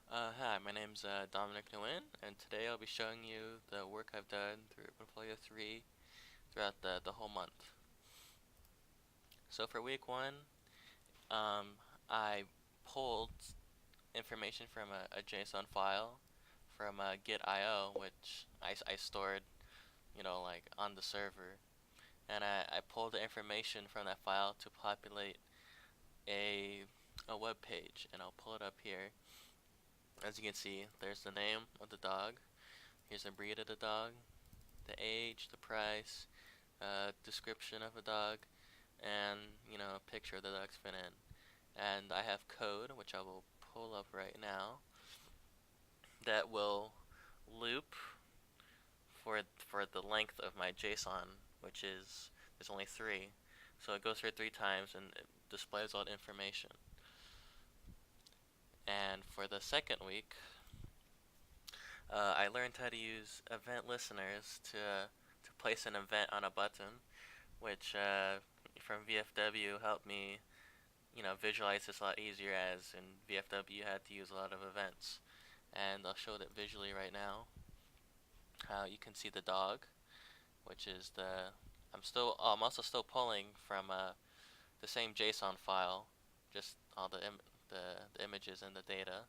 Hi, my name's Dominic Nguyen, and today I'll be showing you the work I've done through Portfolio 3 throughout the whole month. So for week 1, um, I pulled information from a JSON file from Git.io, which I stored, like on the server. And I pulled the information from that file to populate a, a web page, and I'll pull it up here. As you can see, there's the name of the dog, here's the breed of the dog, the age, the price, description of a dog, and a picture of the dog's fit in. And I have code, which I will pull up right now, that will loop for the length of my JSON, which is there's only three, so it goes through it 3 times and it displays all the information. And for the second week, I learned how to use event listeners to place an event on a button, which from VFW helped me visualize this a lot easier, as in VFW you had to use a lot of events. And I'll show it visually right now. You can see the dog, which is I'm also still pulling from the same JSON file, just all the images and the data.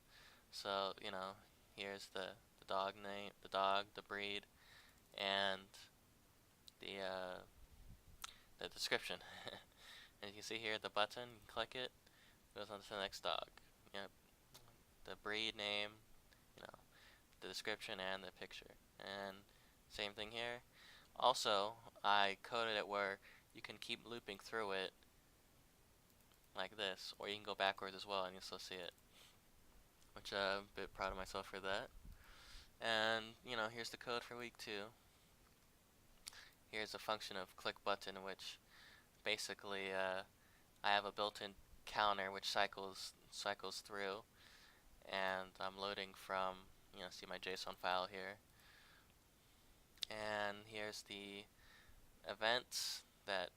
So, here's the dog name, the dog, the breed, and the uh, the description. And you can see here the button, you click it, goes on to the next dog. Yep, the breed name, you know, the description and the picture. And same thing here. Also, I coded it where you can keep looping through it like this, or you can go backwards as well and you still see it, which I'm a bit proud of myself for that. And, here's the code for week 2. Here's a function of click button, which basically I have a built-in counter which cycles through, and I'm loading from, see my JSON file here. And here's the events that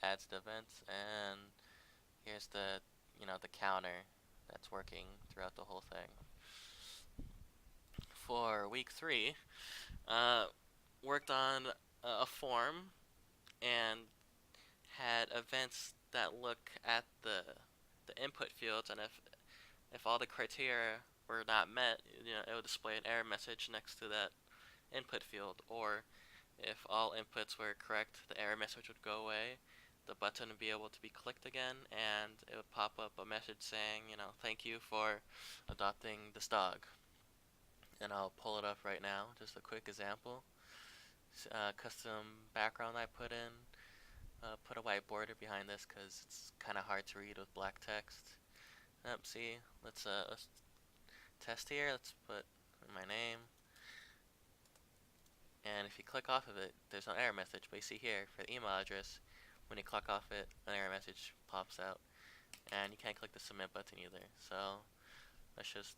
adds the events, and here's the counter that's working throughout the whole thing. For week 3, uh, worked on a form and had events that look at the input fields, and if all the criteria were not met, it would display an error message next to that input field. Or if all inputs were correct, the error message would go away. The button would be able to be clicked again, and it would pop up a message saying, thank you for adopting this dog. And I'll pull it up right now, just a quick example. Custom background I put in. Put a white border behind this because it's kind of hard to read with black text. See, let's test here. Let's put my name, and if you click off of it, there's no error message. But you see here, for the email address, when you click off it, an error message pops out, and you can't click the submit button either. So let's just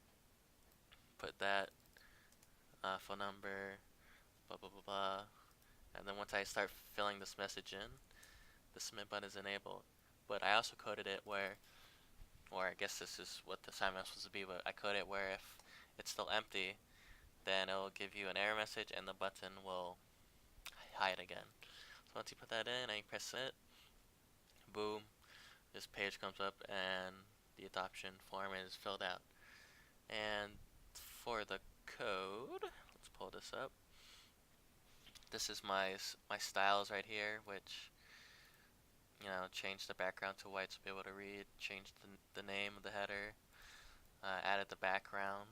put that phone number, blah blah blah blah, and then once I start filling this message in, the submit button is enabled. But I also coded it where, or I guess this is what the assignment was supposed to be, but I coded it where if it's still empty, then it will give you an error message and the button will hide again. So once you put that in and you press it, boom, this page comes up and the adoption form is filled out. And for the code, let's pull this up. This is my styles right here, which changed the background to white to be able to read, changed the name of the header, added the background.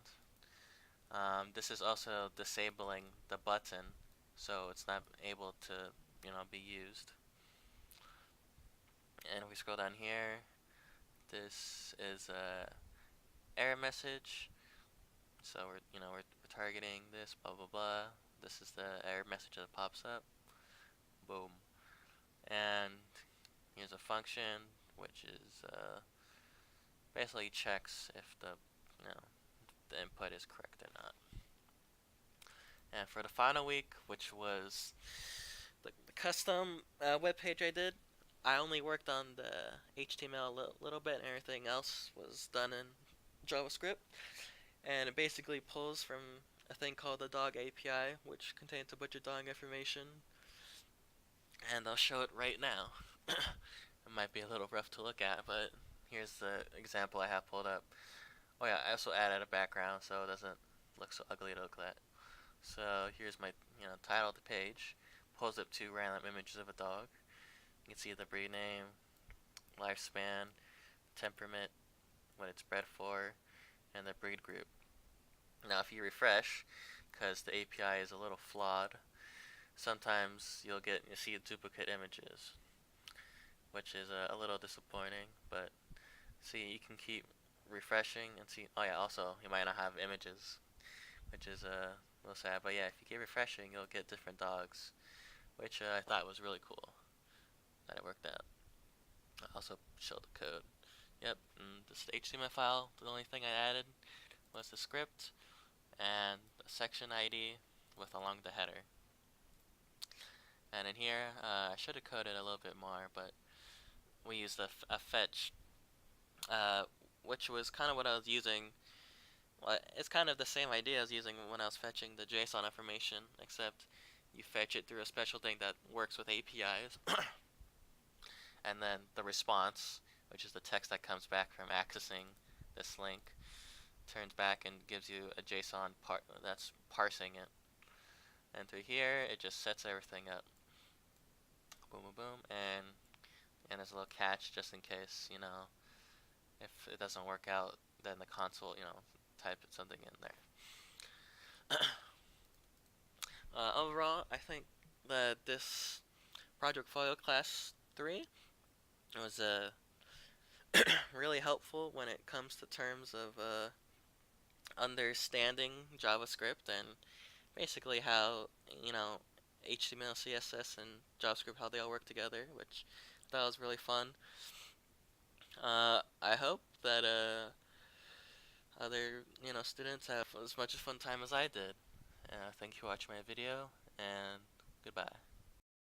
This is also disabling the button, so it's not able to be used. And if we scroll down here, this is a error message. So we're targeting this, blah blah blah. This is the error message that pops up. Boom. And here's a function which is basically checks if the input is correct or not. And for the final week, which was the custom web page I did, I only worked on the HTML a little bit, and everything else was done in JavaScript. and it basically pulls from a thing called the dog API, which contains a bunch of dog information, and I'll show it right now. It might be a little rough to look at, but here's the example I have pulled up. Oh yeah, I also added a background so it doesn't look so ugly to look at. So here's my title of the page. Pulls up two random images of a dog. You can see the breed name, lifespan, temperament, what it's bred for, and the breed group. Now if you refresh, because the API is a little flawed, sometimes you see duplicate images, which is a little disappointing. But see, you can keep refreshing and see. Oh yeah, also you might not have images, which is a little sad. But yeah, if you keep refreshing, you'll get different dogs, which I thought was really cool that it worked out. I also showed the code. Yep, and this HTML file. The only thing I added was the script and a section ID with along the header. And in here, I should have coded a little bit more, but we used a fetch, uh, which was kind of what I was using. Well, it's kind of the same idea as using when I was fetching the JSON information, except you fetch it through a special thing that works with APIs, and then the response, which is the text that comes back from accessing this link, turns back and gives you a JSON part that's parsing it. And through here, it just sets everything up. Boom, boom, boom, and there's a little catch just in case, if it doesn't work out, then the console, type something in there. Overall, I think that this Project Foil Class 3 was really helpful when it comes to terms of understanding JavaScript and basically how, HTML, CSS, and JavaScript, how they all work together, which I thought was really fun. I hope that other, students have as much fun time as I did. Thank you for watching my video, and goodbye.